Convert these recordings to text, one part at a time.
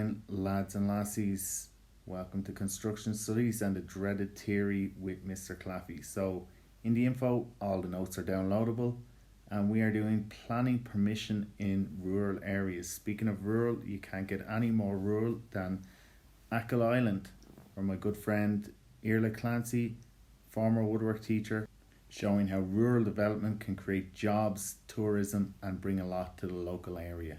again, lads and lassies. Welcome to Construction Studies and the dreaded theory with Mr. Claffey. So, in the info, all the notes are downloadable, and we are doing planning permission in rural areas. Speaking of rural, you can't get any more rural than Achill Island, where my good friend Irla Clancy, former woodwork teacher, showing how rural development can create jobs, tourism, and bring a lot to the local area.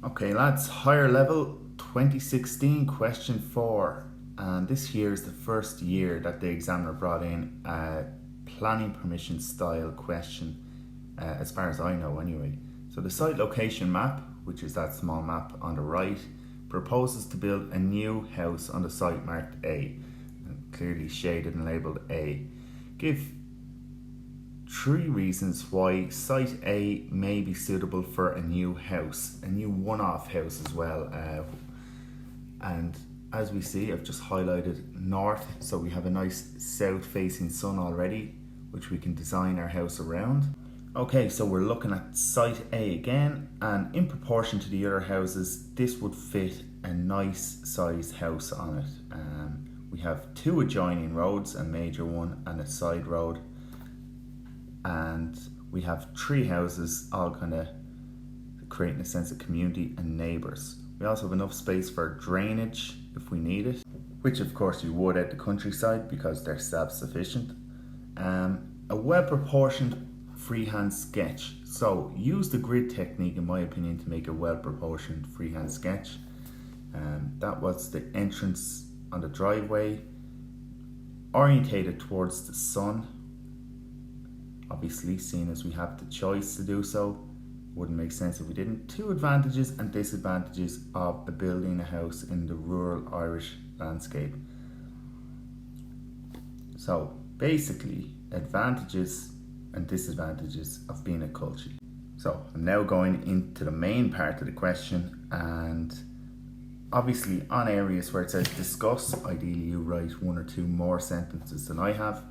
Okay, lads, higher level 2016 question 4, and this year is the first year that the examiner brought in a planning permission style question, as far as I know anyway. So the site location map, which is that small map on the right, proposes to build a new house on the site marked A, and clearly shaded and labelled A. Give 3 reasons why Site A may be suitable for a new house, a new one-off house as well. And as we see, I've just highlighted north, so we have a nice south-facing sun already, which we can design our house around. Okay, so we're looking at Site A again, and in proportion to the other houses, this would fit a nice sized house on it. We have 2 adjoining roads, a major one and a side road. And we have 3 houses, all kind of creating a sense of community and neighbours. We also have enough space for drainage if we need it, which of course you would at the countryside because they're self-sufficient. A well-proportioned freehand sketch. So use the grid technique, in my opinion, to make a well-proportioned freehand sketch. That was the entrance on the driveway, orientated towards the sun. Obviously, seeing as we have the choice to do so, wouldn't make sense if we didn't. 2 advantages and disadvantages of building a house in the rural Irish landscape. So basically, advantages and disadvantages of being a culture. So I'm now going into the main part of the question, and obviously on areas where it says discuss, ideally you write 1 or 2 more sentences than I have.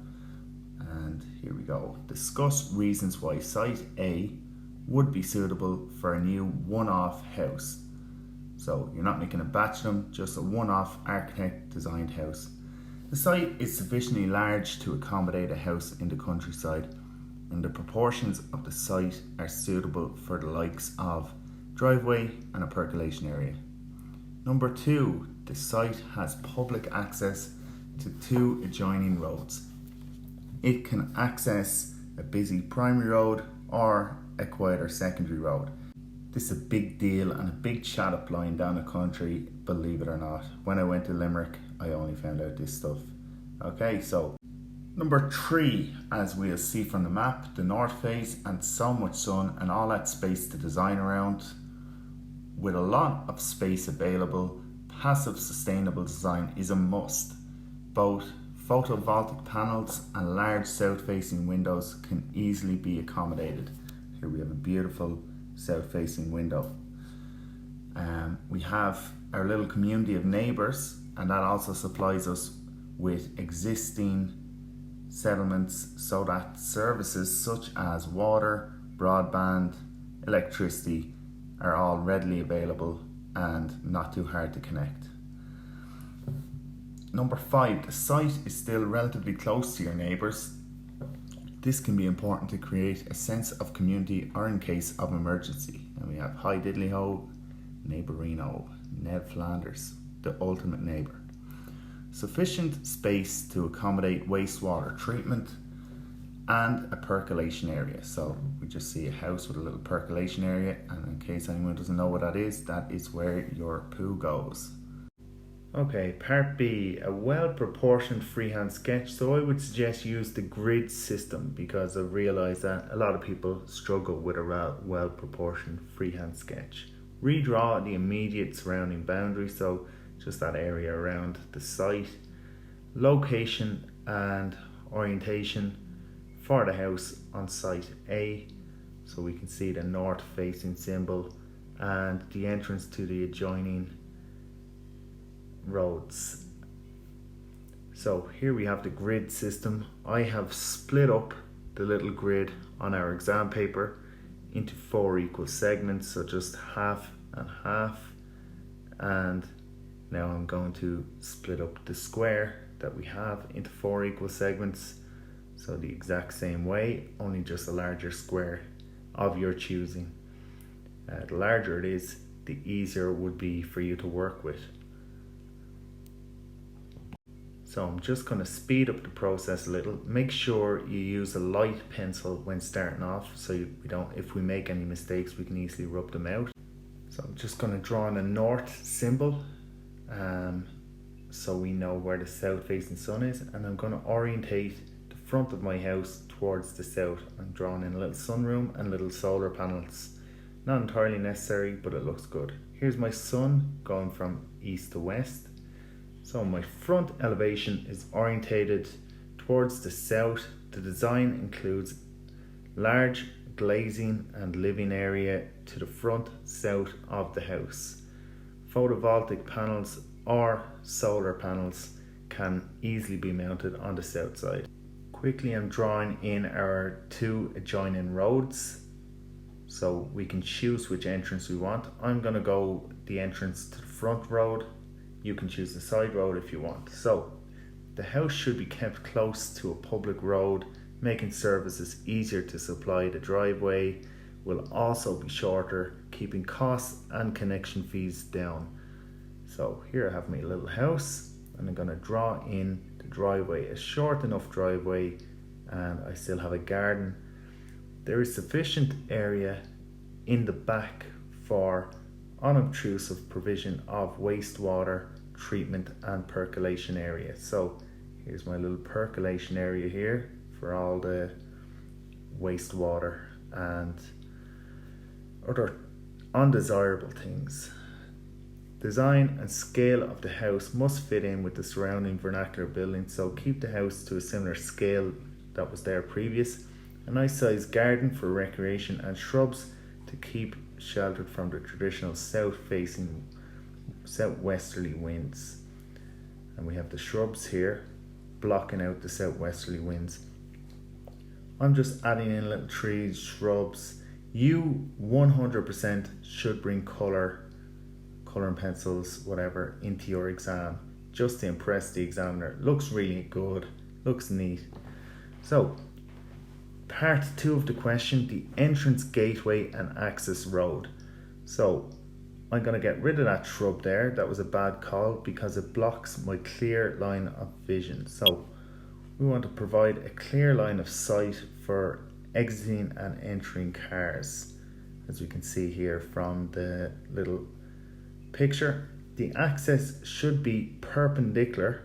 And here we go. Discuss reasons why Site A would be suitable for a new one-off house. So you're not making a batch of them, just a one-off architect designed house. The site is sufficiently large to accommodate a house in the countryside, and the proportions of the site are suitable for the likes of driveway and a percolation area. Number 2, the site has public access to 2 adjoining roads. It can access a busy primary road or a quieter secondary road. This is a big deal and a big chat up lying down the country, believe it or not. When I went to Limerick, I only found out this stuff. Okay, so number 3, as we'll see from the map, the north face and so much sun and all that space to design around. With a lot of space available, passive sustainable design is a must. Both photovoltaic panels and large south-facing windows can easily be accommodated. Here we have a beautiful south-facing window. We have our little community of neighbours, and that also supplies us with existing settlements so that services such as water, broadband, electricity are all readily available and not too hard to connect. Number 5, the site is still relatively close to your neighbours. This can be important to create a sense of community or in case of emergency. And we have Hi Diddley Ho, Neighbourino, Ned Flanders, the ultimate neighbour. Sufficient space to accommodate wastewater treatment and a percolation area. So we just see a house with a little percolation area, and in case anyone doesn't know what that is where your poo goes. Okay, part B, a well-proportioned freehand sketch. So I would suggest use the grid system because I've realised that a lot of people struggle with a well-proportioned freehand sketch. Redraw the immediate surrounding boundary, so just that area around the site. Location and orientation for the house on Site A. So we can see the north-facing symbol and the entrance to the adjoining roads. So here we have the grid system. I have split up the little grid on our exam paper into 4 equal segments, so just half and half, and Now I'm going to split up the square that we have into 4 equal segments. So the exact same way, only just a larger square of your choosing. The larger it is, the easier it would be for you to work with. So I'm just going to speed up the process a little. Make sure you use a light pencil when starting off, so if we make any mistakes, we can easily rub them out. So I'm just going to draw in a north symbol, so we know where the south facing sun is, and I'm going to orientate the front of my house towards the south. I'm drawing in a little sunroom and little solar panels. Not entirely necessary, but it looks good. Here's my sun going from east to west. So my front elevation is orientated towards the south. The design includes large glazing and living area to the front south of the house. Photovoltaic panels or solar panels can easily be mounted on the south side. Quickly, I'm drawing in our 2 adjoining roads, so we can choose which entrance we want. I'm going to go the entrance to the front road. You can choose the side road if you want. So the house should be kept close to a public road, making services easier to supply. The driveway will also be shorter, keeping costs and connection fees down. So here I have my little house, and I'm going to draw in the driveway, a short enough driveway, and I still have a garden. There is sufficient area in the back for unobtrusive provision of wastewater treatment and percolation area. So here's my little percolation area here for all the wastewater and other undesirable things. Design and scale of the house must fit in with the surrounding vernacular building, so keep the house to a similar scale that was there previous. A nice sized garden for recreation and shrubs to keep sheltered from the traditional southwesterly winds. And we have the shrubs here blocking out the southwesterly winds. I'm just adding in little trees, shrubs. You 100% should bring coloring pencils, whatever, into your exam just to impress the examiner. Looks really good, looks neat. So part 2 of the question, the entrance gateway and access road. So I'm going to get rid of that shrub there. That was a bad call because it blocks my clear line of vision. So we want to provide a clear line of sight for exiting and entering cars. As we can see here from the little picture, the access should be perpendicular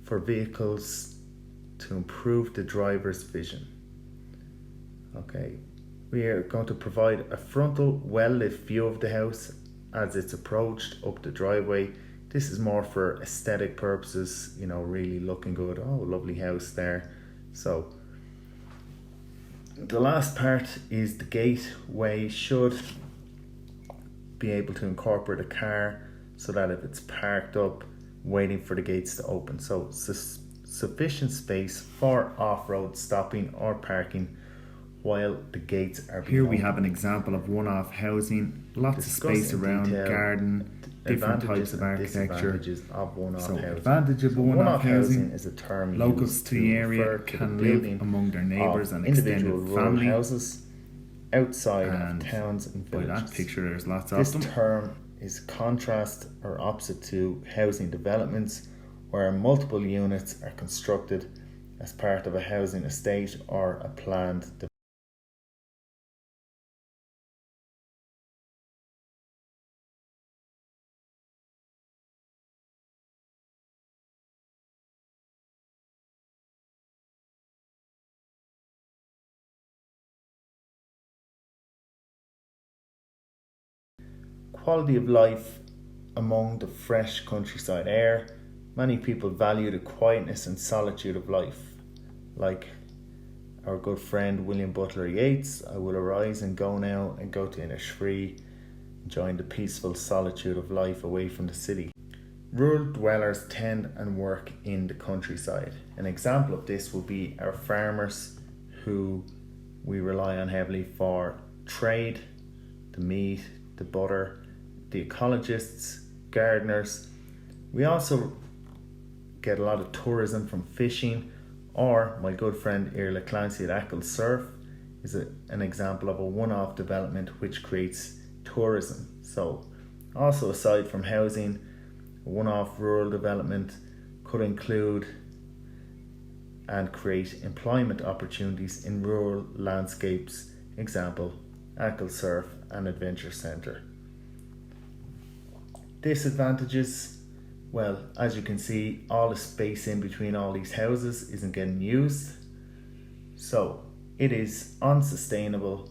for vehicles to improve the driver's vision. Okay, we are going to provide a frontal well-lit view of the house as it's approached up the driveway. This is more for aesthetic purposes, really looking good. Oh, lovely house there. So the last part is the gateway should be able to incorporate a car so that if it's parked up waiting for the gates to open, so sufficient space for off-road stopping or parking while the gates are being opened. We have an example of one-off housing, lots of space around, garden, different types of architecture. Of one-off housing. Advantage of one-off housing is a term locals to the area can live among their neighbours and extended family houses outside of towns and villages. By that picture, there's lots of them. This term is contrast or opposite to housing developments, where multiple units are constructed as part of a housing estate or a planned development. Quality of life among the fresh countryside air. Many people value the quietness and solitude of life. Like our good friend William Butler Yeats, I will arise and go now and go to Innisfree, enjoying the peaceful solitude of life away from the city. Rural dwellers tend and work in the countryside. An example of this will be our farmers, who we rely on heavily for trade, the meat, the butter. The ecologists gardeners. We also get a lot of tourism from fishing, or my good friend Irla Clancy at Ackle Surf is an example of a one-off development which creates tourism. So also aside from housing, a one-off rural development could include and create employment opportunities in rural landscapes, example Ackle Surf and Adventure Centre. Disadvantages, well, as you can see, all the space in between all these houses isn't getting used, so it is unsustainable.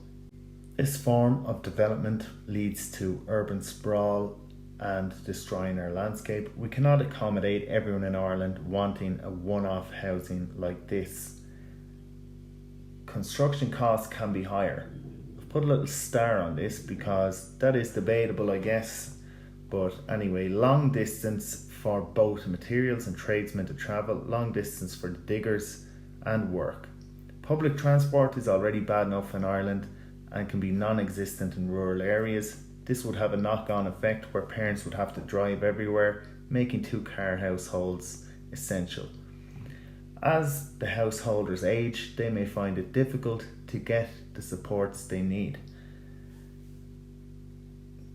This form of development leads to urban sprawl and destroying our landscape. We cannot accommodate everyone in Ireland wanting a one-off housing like this. Construction costs can be higher. I've put a little star on this because that is debatable, I guess. But anyway, long distance for both materials and tradesmen to travel, long distance for the diggers and work. Public transport is already bad enough in Ireland and can be non-existent in rural areas. This would have a knock-on effect where parents would have to drive everywhere, making two-car households essential. As the householders age, they may find it difficult to get the supports they need.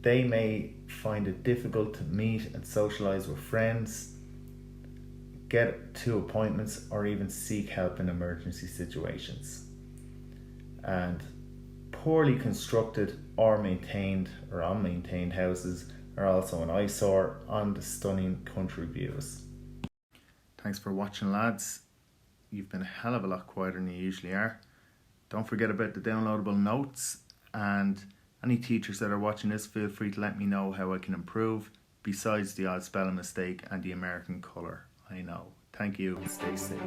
They may find it difficult to meet and socialise with friends, get to appointments, or even seek help in emergency situations. And poorly constructed or maintained or unmaintained houses are also an eyesore on the stunning country views. Thanks for watching, lads. You've been a hell of a lot quieter than you usually are. Don't forget about the downloadable notes, and any teachers that are watching this, feel free to let me know how I can improve, besides the odd spelling mistake and the American colour. I know. Thank you and stay safe.